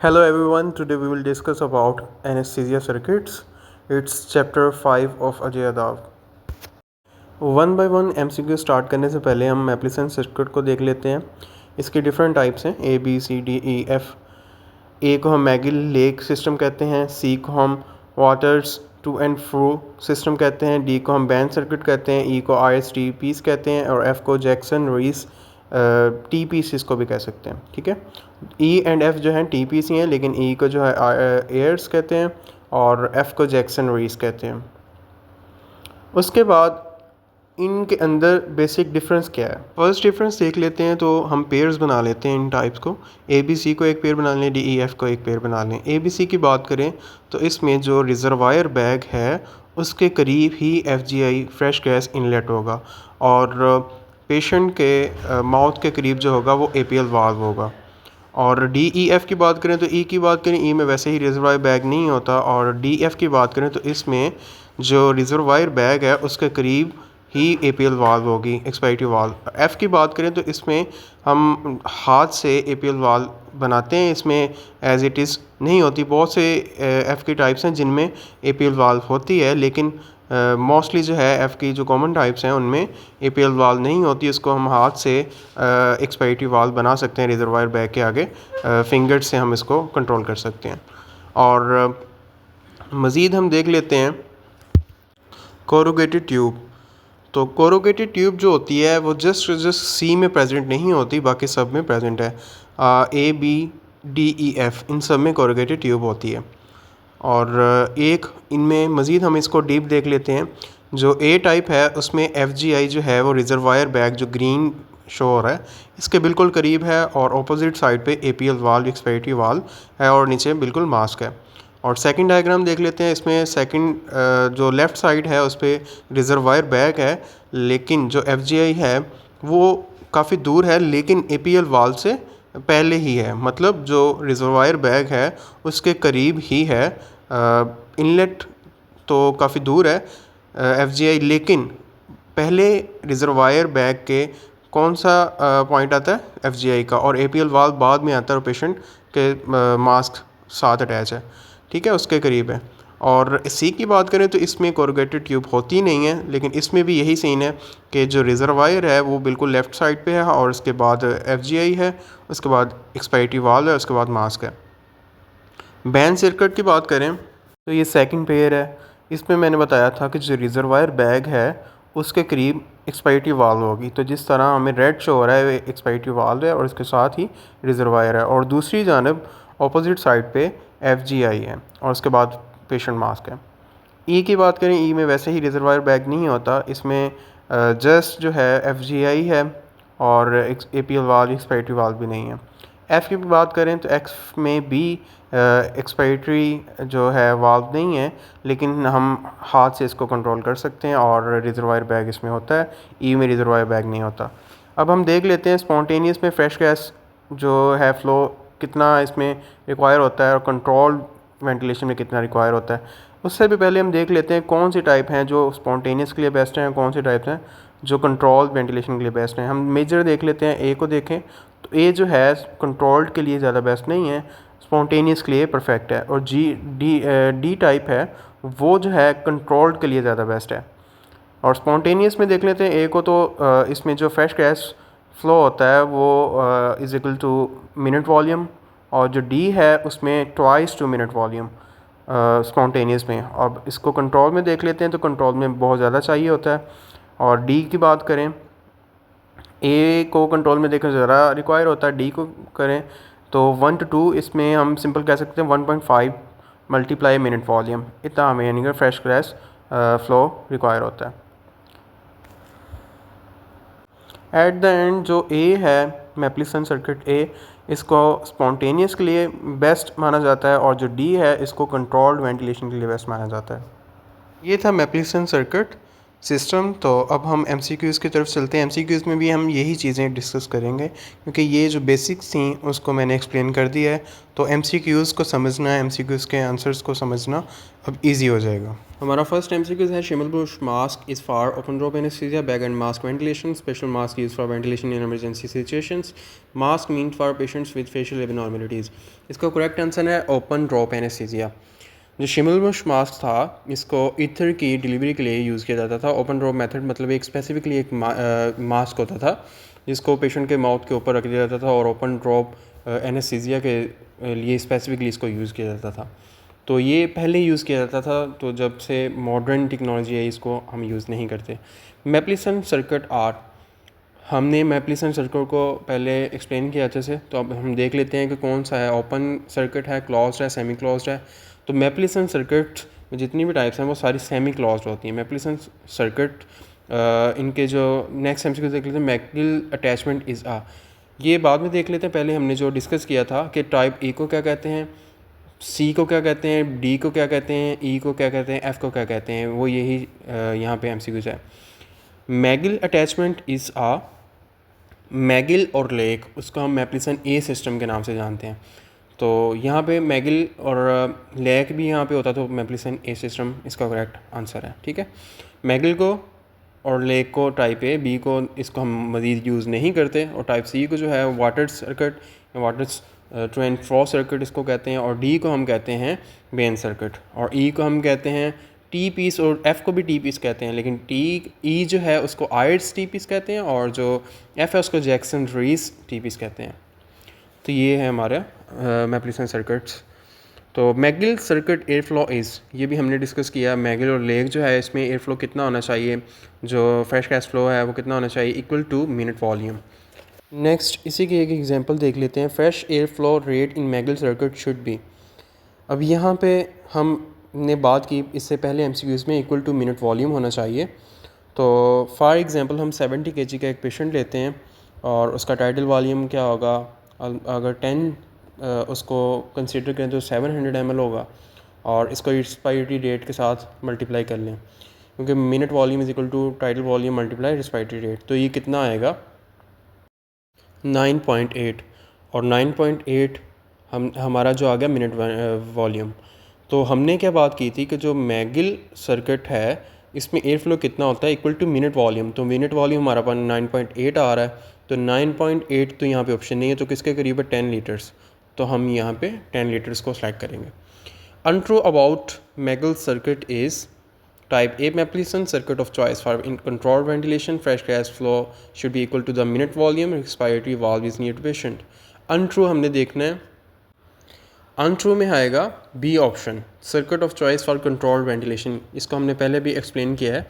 Hello everyone, today we will discuss about anesthesia circuits. It's chapter 5 of Ajay Adav. One by one MCQ start करने से पहले हम मैप्लिसन circuit को देख लेते हैं। इसके डिफरेंट टाइप्स हैं A B C D E F. A को हम मैगिल लेक सिस्टम कहते हैं, सी को हम Waters to and fro system कहते हैं, डी को हम बैंड सर्किट कहते हैं, ई को आई एस टी पीस कहते हैं और एफ को जैक्सन रीस टी पीस इसको भी कह सकते हैं। ठीक है, ई एंड एफ जो हैं टी पीस ही हैं, लेकिन ई को जो है एयर्स कहते हैं और एफ को जैक्सन रीस कहते हैं। उसके बाद इनके अंदर बेसिक डिफरेंस क्या है, फर्स्ट डिफरेंस देख लेते हैं। तो हम पेयर्स बना लेते हैं इन टाइप्स को। ए बी सी को एक पेयर बना लें, डी ई एफ को एक पेयर बना लें। ए बी सी की बात करें तो इसमें जो रिजर्वायर बैग है उसके करीब ही एफ जी आई फ्रेश गैस इनलेट होगा और पेशेंट के माउथ के करीब जो होगा वो ए पी एल वाल्व होगा। और डी ई एफ की बात करें तो ई की बात करें, ई में वैसे ही रिजर्वायर बैग नहीं होता। और डी एफ की बात करें तो इसमें जो रिजर्वायर बैग है उसके करीब ही ए पी एल वाल्व होगी, एक्सपायरेटरी वाल्व। एफ़ की बात करें तो इसमें हम हाथ से ए पी एल वाल्व बनाते हैं, इसमें एज इट इज़ नहीं होती। बहुत से एफ़ की टाइप्स हैं जिनमें ए पी एल वाल्व होती है, लेकिन मोस्टली जो है एफ़ की जो कॉमन टाइप्स हैं उनमें ए पी एल वाल्व नहीं होती। उसको हम हाथ से एक्सपायरेटरी वाल्व बना सकते हैं रिजर्वायर बैग के आगे, फिंगर से हम इसको कंट्रोल कर सकते हैं। और मज़ीद हम देख लेते हैं कोरुगेटेड ट्यूब। तो कोरुगेटेड ट्यूब जो होती है वो जस्ट सी में प्रेजेंट नहीं होती, बाकी सब में प्रेजेंट है। A B D E F इन सब में कोरुगेटेड ट्यूब होती है। और एक इनमें मज़ीद हम इसको डीप देख लेते हैं। जो ए टाइप है उसमें एफ जी आई जो है वो रिजर्वायर बैग जो ग्रीन शो हो रहा है इसके बिल्कुल करीब है और अपोजिट साइड पे A P L valve, expiratory valve है और नीचे बिल्कुल मास्क है। और सेकंड डायग्राम देख लेते हैं। इसमें सेकंड जो लेफ़्ट साइड है उस पर रिजर्वायर बैग है, लेकिन जो एफ जी आई है वो काफ़ी दूर है, लेकिन ए पी एल वाल्व से पहले ही है। मतलब जो रिजर्वायर बैग है उसके करीब ही है। इनलेट तो काफ़ी दूर है एफ जी आई, लेकिन पहले रिजर्वायर बैग के कौन सा पॉइंट आता है एफ जी आई का, और ए पी एल वाल्व बाद में आता है और पेशेंट के मास्क साथ अटैच है। ठीक है, उसके करीब है। और सी की बात करें तो इसमें कोरुगेटेड ट्यूब होती नहीं है, लेकिन इसमें भी यही सीन है कि जो रिजर्वायर है वो बिल्कुल लेफ़्ट साइड पे है और उसके बाद एफ जी आई है, उसके बाद एक्सपायरेटरी वाल्व है, उसके बाद मास्क है। बैंड सर्किट की बात करें तो ये सेकंड पेयर है। इसमें मैंने बताया था कि जो रिजर्वायर बैग है उसके करीब एक्सपायरेटरी वाल्व होगी। तो जिस तरह हमें रेड शो हो रहा है एक्सपायरेटरी वाल्व है और इसके साथ ही रिजर्वायर है, और दूसरी जानब अपोजिट साइड पे एफ जी आई है और उसके बाद पेशेंट मास्क है। ई की बात करें, ई में वैसे ही रिजर्वायर बैग नहीं होता, इसमें जस्ट जो है एफ जी आई है और A P L valve, expiratory valve भी नहीं है। एफ़ की बात करें तो एक्स में भी एक्सपायरेटरी जो है वाल्व नहीं है, लेकिन हम हाथ से इसको कंट्रोल कर सकते हैं और रिजर्वायर बैग इसमें होता है। ई में रिजर्वायर बैग नहीं होता। अब हम देख लेते हैं स्पॉन्टेनियस में फ्रेश गैस जो है फ़्लो कितना इसमें रिक्वायर होता है और कंट्रोल्ड वेंटिलेशन में कितना रिक्वायर होता है। उससे भी पहले हम देख लेते हैं कौन सी टाइप हैं जो स्पॉन्टेनियस के लिए बेस्ट हैं, कौन सी टाइप्स हैं जो कंट्रोल वेंटिलेशन के लिए बेस्ट हैं। हम मेजर देख लेते हैं। ए को देखें तो ए जो है कंट्रोल्ड के लिए ज़्यादा बेस्ट नहीं है, स्पॉन्टेनियस के लिए परफेक्ट है। और डी टाइप है वो जो है कंट्रोल्ड के लिए ज़्यादा बेस्ट है। और स्पॉन्टेनियस में देख लेते हैं ए को, तो इसमें जो फ्रेश गैस फ्लो होता है वो is equal to minute volume, और जो डी है उसमें twice to minute volume spontaneous में। अब इसको कंट्रोल में देख लेते हैं तो कंट्रोल में बहुत ज़्यादा चाहिए होता है। और डी की बात करें, ए को कंट्रोल में देखें ज़्यादा रिक्वायर होता है, डी को करें तो 1 to 2, इसमें हम सिंपल कह सकते हैं 1.5 मल्टीप्लाई मिनट वॉल्यूम, इतना हमें यानी कि फ्रेश गैस फ्लो रिक्वायर होता है। एट द एंड जो ए है मैप्लिसन सर्किट ए, इसको स्पॉन्टेनियस के लिए बेस्ट माना जाता है, और जो डी है इसको कंट्रोल्ड वेंटिलेशन के लिए बेस्ट माना जाता है। ये था मैप्लिसन सर्किट। सिस्टम। तो अब हम एमसीक्यूज़ की तरफ चलते हैं। एमसीक्यूज़ में भी हम यही चीज़ें डिस्कस करेंगे क्योंकि ये जो बेसिक्स थी उसको मैंने एक्सप्लेन कर दिया है। तो एमसीक्यूज़ को समझना, एमसीक्यूज़ के आंसर्स को समझना अब इजी हो जाएगा। हमारा फर्स्ट एमसीक्यूज़ है शिमलबुश mask is for open drop anaesthesia, bag and mask ventilation, special mask use for ventilation in emergency situations, mask mean for patients with facial abnormalities. इसका करेक्ट आंसर है open drop anaesthesia. जो शिमलबुश mask था इसको ether की delivery के लिए use किया जाता था। ओपन ड्रॉप मेथड मतलब एक स्पेसिफिकली एक मास्क होता था जिसको पेशेंट के माउथ के ऊपर रख दिया जाता था और ओपन ड्रॉप एनेस्थीसिया के लिए स्पेसिफिकली इसको यूज़ किया जाता था। तो ये पहले यूज़ किया जाता था, तो जब से मॉडर्न टेक्नोलॉजी है इसको हम यूज़ नहीं करते। मैप्लिसन सर्किट आर, हमने मैप्लिसन सर्किट को पहले एक्सप्लेन किया अच्छे से, तो अब हम देख लेते हैं कि कौन सा है। ओपन सर्किट है, क्लोज्ड है, सेमी क्लोज्ड है। तो मैप्लिसन सर्किट में जितनी भी टाइप्स हैं वो सारी सेमी क्लोज्ड होती हैं। मैप्लिसन सर्किट इनके जो नेक्स्ट एमसीक्यू देख लेते हैं, मैगिल अटैचमेंट इज़ आ, ये बाद में देख लेते हैं। पहले हमने जो डिस्कस किया था कि टाइप ए को क्या कहते हैं, सी को क्या कहते हैं, डी को क्या कहते हैं, ई को क्या कहते हैं, एफ़ को क्या कहते हैं, वो यही यहाँ पे एमसीक्यूज है। Magill attachment is a, Magill और लेक उसको हम मैप्लिसन ए सिस्टम के नाम से जानते हैं। तो यहाँ पे मैगिल और लेक भी यहाँ पे होता, तो मैप्लिसन ए सिस्टम इसका करेक्ट आंसर है। ठीक है, मैगिल को और लेक को टाइप ए, बी को इसको हम मज़ीद यूज़ नहीं करते, और टाइप सी को जो है water circuit, water to and fro circuit इसको कहते हैं, और डी को हम कहते हैं बेन सर्किट, और ई को हम कहते हैं टी पीस, और एफ़ को भी टी पीस कहते हैं, लेकिन ई जो है उसको आयर्स टी पीस कहते हैं, और जो एफ़ है उसको जैक्सन रीस टी पीस कहते हैं। तो ये है हमारे मैप्लिसन सर्किट्स। तो McGill circuit air flow is, ये भी हमने डिस्कस किया। मैगिल और लेक जो है इसमें एयर फ्लो कितना होना चाहिए, जो फ्रेश गैस फ्लो है वो कितना होना चाहिए, equal to minute volume. Next इसी की एक एग्जांपल देख लेते हैं। Fresh air flow rate in McGill circuit should be. अब यहाँ पे हमने बात की इससे पहले एमसीक्यूज़ में इक्वल टू मिनट वॉल्यूम होना चाहिए। तो फॉर एग्जांपल हम 70 kg का एक पेशेंट लेते हैं और उसका टाइडल वॉल्यूम क्या होगा, अगर 10 उसको कंसीडर करें तो 700 ml होगा, और इसको रिस्पायरेटरी रेट के साथ मल्टीप्लाई कर लें, क्योंकि minute volume is equal to tidal volume multiply respiratory rate. तो ये कितना आएगा, 9.8, और 9.8 हमारा जो आ गया मिनट वॉल्यूम। तो हमने क्या बात की थी कि जो मैगिल सर्किट है इसमें एयर फ्लो कितना होता है, इक्वल टू मिनट वॉल्यूम। तो मिनट वॉल्यूम हमारा पास 9.8 आ रहा है, तो 9.8 तो यहाँ पे ऑप्शन नहीं है, तो किसके करीब है, 10 लीटर्स। तो हम यहाँ पे 10 लीटर्स को सेलेक्ट करेंगे। Untrue about Magill circuit is type A Mapleson circuit of choice for in control ventilation, fresh gas flow should be equal to the minute volume, expiratory valve is near to patient. Untrue हमने देखना है, untrue में आएगा B option, circuit of choice for control ventilation. इसको हमने पहले भी explain किया है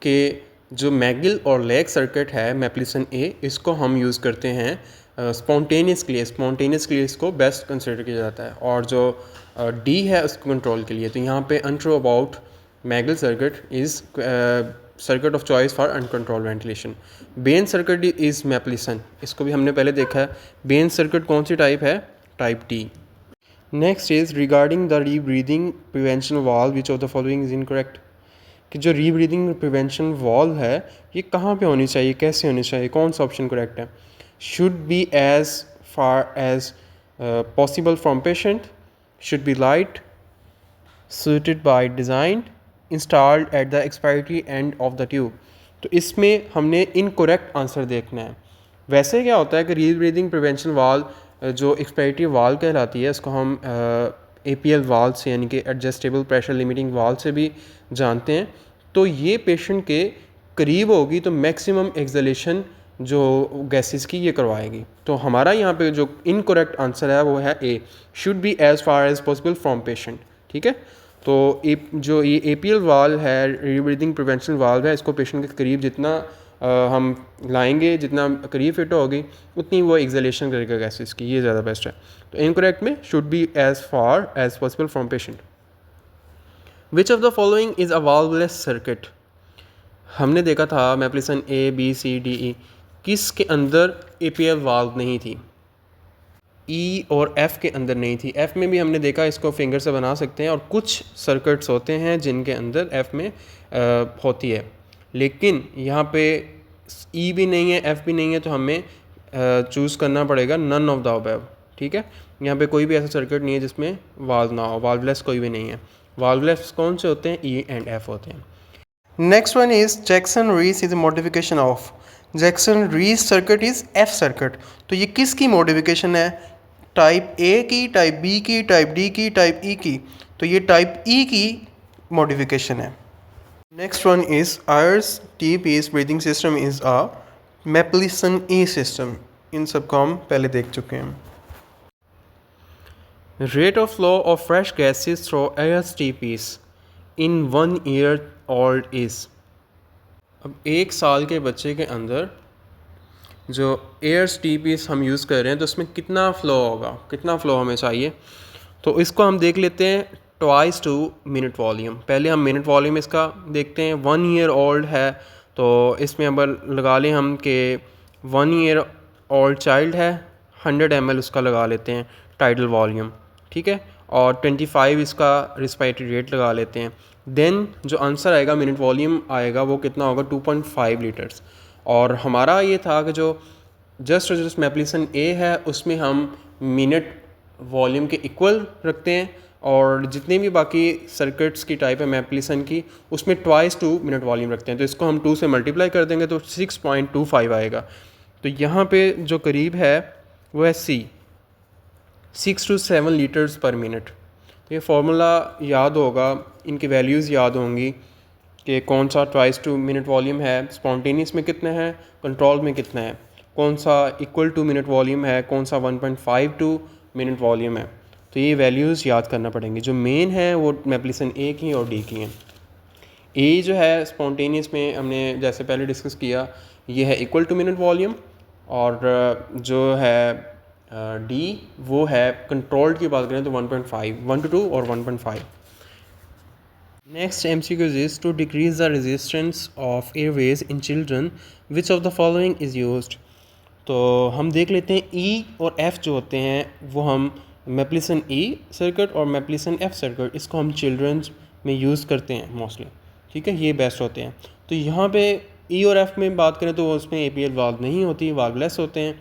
कि जो मैगिल और लेक सर्किट है मैप्लिसन ए, इसको हम यूज़ करते हैं स्पॉन्टेनियस के लिए। स्पॉन्टेनियस के लिए इसको बेस्ट कंसिडर किया जाता है, और जो डी है उसको कंट्रोल के लिए। तो यहाँ पे untrue about Magill circuit is circuit of choice for uncontrolled ventilation. Bain circuit is Mapleson, इसको भी हमने पहले देखा है। बेन सर्किट कौन सी टाइप है, type T. Next is regarding the rebreathing prevention valve which of the following is incorrect, कि जो रीब्रीदिंग प्रिवेंशन वाल्व है ये कहाँ पे होनी चाहिए, कैसे होनी चाहिए, कौन सा ऑप्शन करेक्ट है। Should be as far as possible from patient, should be light, suited by design, installed at the expiry end of the tube। तो इसमें हमने इनकोरेक्ट आंसर देखना है। वैसे क्या होता है कि रीब्रीदिंग प्रिवेंशन वाल्व जो एक्सपायरेटरी वाल्व कहलाती है उसको हम APL वाल्व से, यानी कि एडजस्टेबल प्रेशर लिमिटिंग वाल्व से भी जानते हैं। तो ये पेशेंट के करीब होगी तो मैक्सिमम एक्सलेशन जो गैसेस की ये करवाएगी। तो हमारा यहाँ पे जो इनकोरेक्ट आंसर है वो है A, should be as far as possible from patient. ठीक है, तो जो ये APL वाल्व है, रीब्रीदिंग प्रिवेंशन वाल्व है, इसको पेशेंट के करीब जितना हम लाएंगे, जितना करीब फिट होगी उतनी वो एक्सलेशन करेगा गैसेस की, ये ज़्यादा बेस्ट है। तो इनकरेक्ट में should be as far as possible from patient. Which of the following is a valveless circuit, हमने देखा था मैप्लिसन A B C D E, किसके अंदर APL वाल्व नहीं थी, E और F के अंदर नहीं थी। F में भी हमने देखा इसको फिंगर से बना सकते हैं, और कुछ सर्किट्स होते हैं जिनके अंदर F में होती है। लेकिन यहाँ पे ई भी नहीं है, एफ भी नहीं है, तो हमें चूज़ करना पड़ेगा नन ऑफ द अबव। ठीक है, यहाँ पे कोई भी ऐसा सर्किट नहीं है जिसमें वाल्व ना हो, वाल्वलेस कोई भी नहीं है। वाल्वलेस कौन से होते हैं? ई एंड एफ होते हैं। Next one is Jackson Rees is a modification of. Jackson Rees circuit is F circuit. तो ये किसकी मॉडिफिकेशन है? टाइप ए की, टाइप बी की, टाइप डी की, टाइप ई की। तो ये टाइप ई की मॉडिफिकेशन है। Next one is Ayre's T piece breathing system is a Mapleson E system. इन सब को हम पहले देख चुके हैं। Rate of flow of fresh gases through Ayre's T piece in 1 year old is. अब 1 साल के बच्चे के अंदर जो एयर्स टी पीस हम यूज़ कर रहे हैं तो उसमें कितना फ़्लो होगा, कितना फ़्लो हमें चाहिए। तो इसको हम देख लेते हैं ट्वाइस टू मिनट वॉल्यूम। पहले हम मिनट वॉल्यूम इसका देखते हैं। 1 year old है तो इसमें अब लगा लें हम कि 1 year old चाइल्ड है, 100 ml उसका लगा लेते हैं टाइडल वॉल्यूम। ठीक है, और 25 इसका रिस्पायरेटरी रेट लगा लेते हैं। देन जो आंसर आएगा मिनट वॉल्यूम आएगा वो कितना होगा? 2.5 लीटर्स। और हमारा ये था कि जो जस्ट मैप्लिसन ए है उसमें हम मिनट वॉल्यूम के इक्वल रखते हैं, और जितने भी बाकी सर्किट्स की टाइप है मैप्लिसन की उसमें ट्वाइस टू मिनट वॉल्यूम रखते हैं। तो इसको हम 2 से मल्टीप्लाई कर देंगे तो 6.25 आएगा। तो यहाँ पे जो करीब है वो है सी, 6 to 7 लीटर्स पर मिनट। तो ये फार्मूला याद होगा, इनकी वैल्यूज़ याद होंगी कि कौन सा ट्वाइस टू मिनट वॉल्यूम है, स्पॉन्टेनियस में कितना है, कंट्रोल में कितना है, कौन सा इक्वल टू मिनट वॉल्यूम है, कौन सा 1.5 टू मिनट वॉल्यूम है। तो ये वैल्यूज़ याद करना पड़ेंगी। जो मेन है वो मैप्लिसन ए की और डी की हैं। ए जो है स्पॉन्टेनियस में हमने जैसे पहले डिस्कस किया ये है इक्वल टू मिनट वॉल्यूम, और जो है डी वो है कंट्रोल्ड की बात करें तो 1.5, 1 to 2 और 1.5। Next MCQ is to decrease the resistance of airways in children, which of the following is used। तो हम देख लेते हैं ई और एफ़ जो होते हैं वो हम मैप्लिसन ई सर्किट और मैप्लिसन एफ़ सर्किट इसको हम चिल्ड्रंस में यूज़ करते हैं मोस्टली। ठीक है, ये बेस्ट होते हैं। तो यहाँ पे ई और एफ़ में बात करें तो उसमें APL वाल्व नहीं होती, वाल्वलेस होते हैं।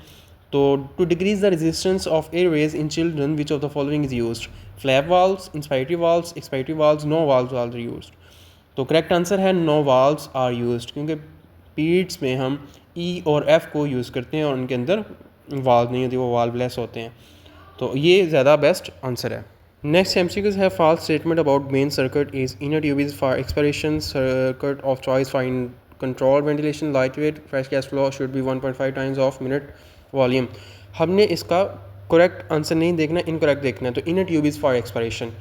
तो to decrease the resistance of airways in children which of the following is used? Flap valves, inspiratory valves, expiratory valves, no valves are used. तो करेक्ट आंसर है नो वाल्व्स आर यूज्ड, क्योंकि peds में हम ई और F को use करते हैं और उनके अंदर वाल्व नहीं होती, वो वाल्वलेस होते हैं। तो ये ज़्यादा बेस्ट आंसर है। नेक्स्ट MCQs है false statement about main circuit is inner tube is for expiration circuit of choice for control ventilation lightweight fresh gas flow should be 1.5 times of minute volume. हमने इसका correct answer नहीं देखना, incorrect देखना है। तो inner tube is for expiration.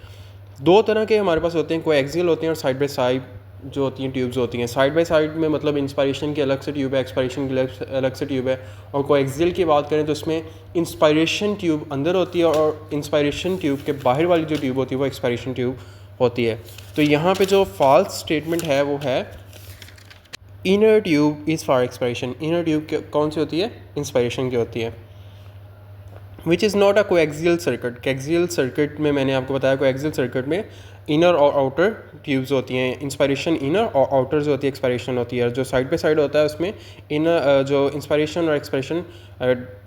2 तरह के हमारे पास होते हैं, कोई एक्सियल होते हैं और साइड बाय साइड जो होती हैं ट्यूब्स होती हैं। साइड बाय साइड में मतलब इंस्पायरेशन की अलग से ट्यूब है, एक्सपायरेशन की अलग से ट्यूब है। और कोई एक्सियल की बात करें तो उसमें इंस्पायरेशन ट्यूब अंदर होती है और इंस्पायरेशन ट्यूब के बाहर वाली जो ट्यूब होती है वो एक्सपायरेशन ट्यूब होती है। तो यहाँ पर जो फॉल्स स्टेटमेंट है वो है inner tube is for expiration. Inner tube कौन सी होती है? इंस्पायरेशन की होती है। Which is not a coaxial circuit. Coaxial circuit में मैंने आपको बताया कोएक्सियल सर्किट में इनर और आउटर ट्यूब्स होती हैं। इंस्पायरेशन इनर और आउटर जो होती है एक्सपायरेशन होती है। जो साइड बाय साइड होता है उसमें इनर जो इंस्पायरेशन और एक्सपायरेशन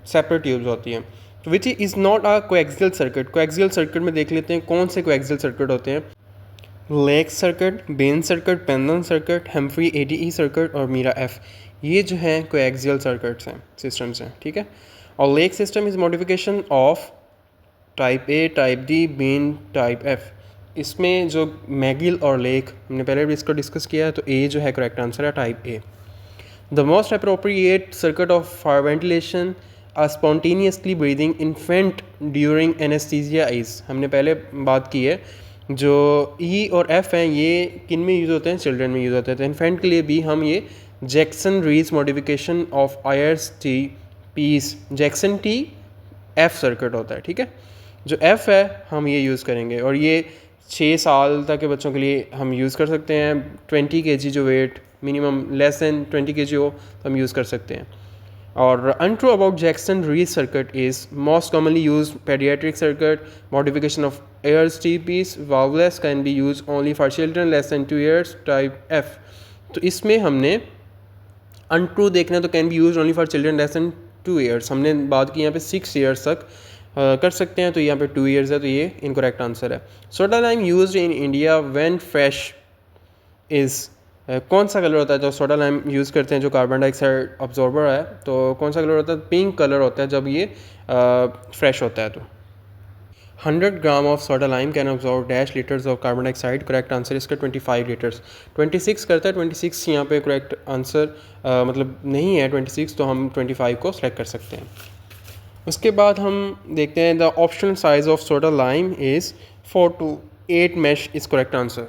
सेपरेट ट्यूब्स होती हैं। तो which is not a coaxial circuit. Coaxial circuit में देख लेते हैं कौन से कोएक्सियल सर्किट होते हैं। Lack circuit, Bain circuit, Penlon circuit, Humphrey ADE circuit और मीरा F, ये जो हैं कोएक्सियल सर्किट्स हैं, सिस्टम्स हैं। ठीक है, और lake system is modification of type A, type D, Ben, type F। इसमें जो मैगिल और लेक हमने पहले भी इसको डिस्कस किया है, तो A जो है करेक्ट आंसर है type A। The most appropriate circuit of for ventilation a spontaneously breathing infant during anaesthesia is. हमने पहले बात की है जो ई और एफ़ हैं ये किन में यूज़ होते हैं? चिल्ड्रन में यूज़ होते हैं। तो इन्फेंट के लिए भी हम ये Jackson Rees modification of Ayre's T piece, Jackson T F circuit होता है। ठीक है, जो एफ़ है हम ये यूज़ करेंगे और ये 6 साल तक के बच्चों के लिए हम यूज़ कर सकते हैं। 20 kg जो weight minimum less than 20 kg हो तो हम यूज़ कर सकते हैं। और untrue about Jackson Rees circuit is most commonly used pediatric circuit modification of Ayers T piece valveless can be used only for children less than 2 years type F। तो इसमें हमने अनट्रू देखना है तो can be use only for children less than 2 years. हमने बात की यहाँ पे 6 ईयर्स तक कर सकते हैं, तो यहाँ पे 2 ईयर्स है, तो ये इनकरेक्ट आंसर है। Soda lime use in India when fresh is, कौन सा कलर होता है जो सोडा लाइम यूज़ करते हैं जो कार्बन डाइऑक्साइड अब्जॉर्बर है, तो कौन सा कलर होता है? पिंक कलर होता है जब ये फ्रेश होता है। तो 100 gram of soda lime can absorb dash litres of carbon dioxide. Correct answer इसका 25 लीटर्स। 26 करता है, 26 यहाँ पे करेक्ट आंसर मतलब नहीं है 26, तो हम 25 को सेलेक्ट कर सकते हैं। उसके बाद हम देखते हैं the optional size of soda lime is 4 to 8 mesh is correct answer.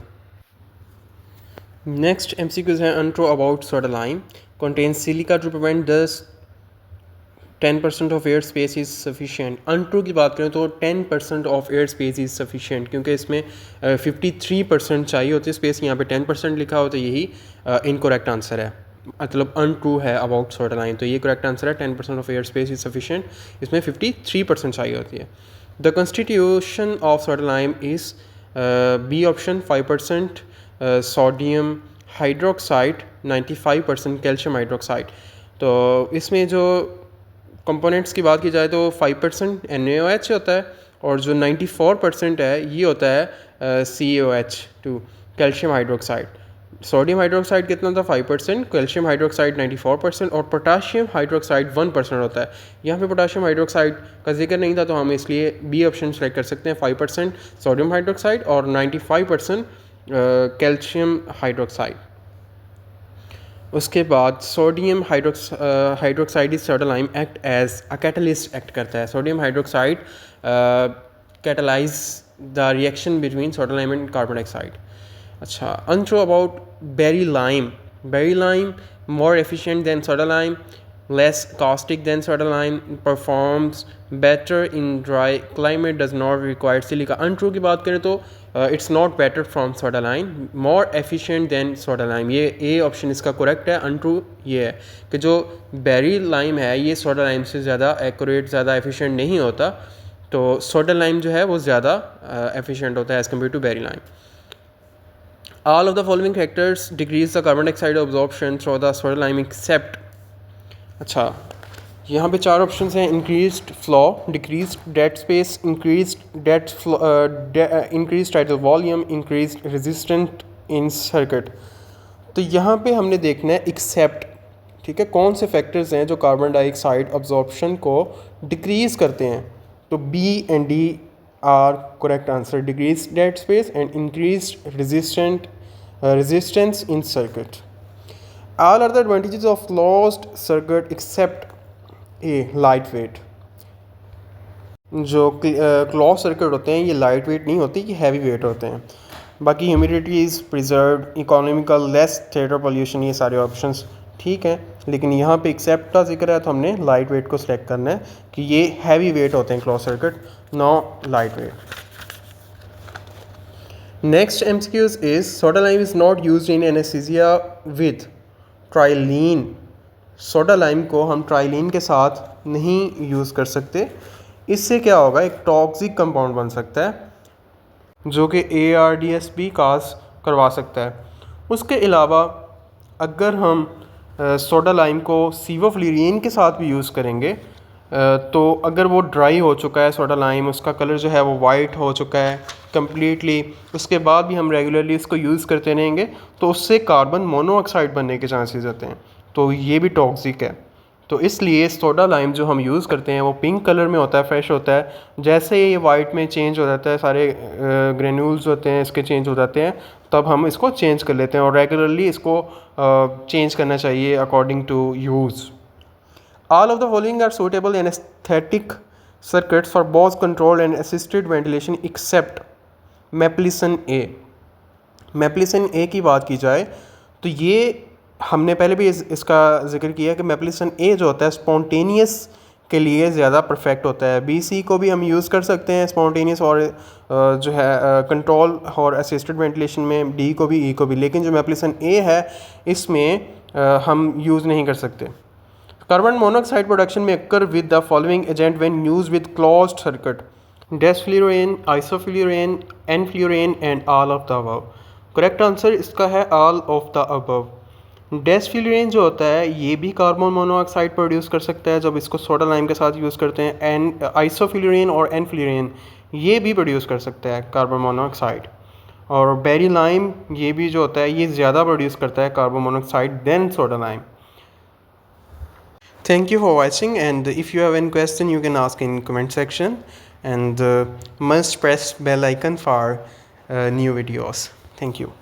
Next MCQs है untrue about soda lime contain silica to prevent dust 10% of air space is sufficient. Untrue की बात करें तो 10% of air space is sufficient, क्योंकि इसमें 53% चाहिए होती है स्पेस, यहाँ पे 10% लिखा होता है, यही इनकरेक्ट आंसर है, मतलब अनट्रू है अबाउट सोडा लाइम। तो ये करेक्ट आंसर है 10% of air space is sufficient, इसमें 53% चाहिए होती है। The constitution of soda lime is B option 5% sodium hydroxide, 95% calcium hydroxide. तो इसमें जो कंपोनेंट्स की बात की जाए तो 5% NaOH होता है, और जो 94% है ये होता है CaOH2 calcium hydroxide. Sodium hydroxide कितना था? 5%, कैल्शियम हाइड्रोक्साइड 94%, और पोटाशियम हाइड्रोक्साइड 1% होता है। यहाँ पे पोटाशियम हाइड्रोक्साइड का जिक्र नहीं था, तो हम इसलिए बी ऑप्शन सेलेक्ट कर सकते हैं, 5% सोडियम हाइड्रोक्साइड और 95% कैल्शियम हाइड्रोक्साइड। उसके बाद sodium hydroxide is soda lime act as a catalyst act करता है। Sodium hydroxide catalyse the reaction between soda lime and carbon dioxide. अच्छा, untrue about baralyme. Baralyme more efficient than soda lime, less caustic than soda lime, performs better in dry climate, does not require silica। untrue की बात करें तो it's not better from soda lime, more efficient than soda lime, ये A option इसका correct है। untrue ये है कि जो बेरी लाइम है ये सोडा लाइम से ज़्यादा एक्यूरेट, ज़्यादा एफिशिएंट नहीं होता, तो सोडा लाइम जो है वो ज़्यादा एफिशिएंट होता है as compare to baralyme. All of the following factors decrease the carbon dioxide absorption through the soda lime except। अच्छा, यहाँ पे 4 ऑप्शंस हैं। Increased flow, decreased dead space, increased dead flow, increased tidal volume, increased resistant in circuit. तो यहाँ पे हमने देखना है एक्सेप्ट, ठीक है, कौन से फैक्टर्स हैं जो कार्बन डाइऑक्साइड अब्जॉर्प्शन को डिक्रीज़ करते हैं। तो B and D are correct answer, decrease dead space and increased resistance in circuit। All are the advantages of closed circuit except A, lightweight। जो क्लोज सर्किट होते हैं ये लाइट वेट नहीं होती, ये हैवी वेट होते हैं। बाकी humidity is preserved, economical, less theatre pollution, ये सारे ऑप्शंस ठीक हैं, लेकिन यहाँ पे एक्सेप्ट का जिक्र है तो हमने लाइट वेट को सिलेक्ट करना है कि ये हैवी वेट होते हैं close circuit, no light weight. Next MCQs is soda lime is not used in anesthesia with trilene. Soda lime को हम ट्राइलीन के साथ नहीं यूज़ कर सकते, इससे क्या होगा, एक टॉक्सिक कंपाउंड बन सकता है जो कि ARDS भी काज करवा सकता है। उसके अलावा अगर हम सोडा लाइम को सीवोफ्लोरीन के साथ भी यूज़ करेंगे तो अगर वो ड्राई हो चुका है सोडा लाइम, उसका कलर जो है वो वाइट हो चुका है कम्प्लीटली, उसके बाद भी हम रेगुलरली इसको यूज़ करते रहेंगे तो उससे कार्बन मोनोऑक्साइड बनने के चांसेस होते हैं, तो ये भी टॉक्सिक है। तो इसलिए सोडा लाइम जो हम यूज़ करते हैं वो पिंक कलर में होता है, फ्रेश होता है, जैसे ये वाइट में चेंज हो जाता है, सारे ग्रेन्यूल्स होते हैं इसके चेंज हो जाते हैं, तब हम इसको चेंज कर लेते हैं और रेगुलरली इसको चेंज करना चाहिए according to use. All of the following are suitable anesthetic circuits for both controlled and assisted ventilation except Meplicin A। Meplicin A की बात की जाए तो ये हमने पहले भी इसका जिक्र किया कि Meplicin A जो होता है स्पॉन्टेनियस के लिए ज़्यादा परफेक्ट होता है। BC को भी हम यूज़ कर सकते हैं स्पॉन्टेनियस और जो है कंट्रोल और असिस्टेड वेंटिलेशन में, D को भी E को भी, लेकिन जो Meplicin A है इसमें हम यूज़ नहीं कर सकते। कार्बन मोनोऑक्साइड प्रोडक्शन में occur with the following agent when used with closed circuit, desflurane, isoflurane, enflurane and all of the above. Correct answer इसका है all of the above. Desflurane जो होता है ये भी कार्बन मोनोऑक्साइड प्रोड्यूस कर सकता है जब इसको सोडा लाइम के साथ यूज़ करते हैं। एंड आइसोफ्लुरिन और एनफ्लुरिन ये भी प्रोड्यूस कर सकता है कार्बन मोनोऑक्साइड। और बेरी लाइम ये भी जो होता है ये ज़्यादा प्रोड्यूस करता है carbon monoxide than soda lime. Thank you for watching, and if you have any question you can ask in comment section, and must press bell icon for new videos. Thank you.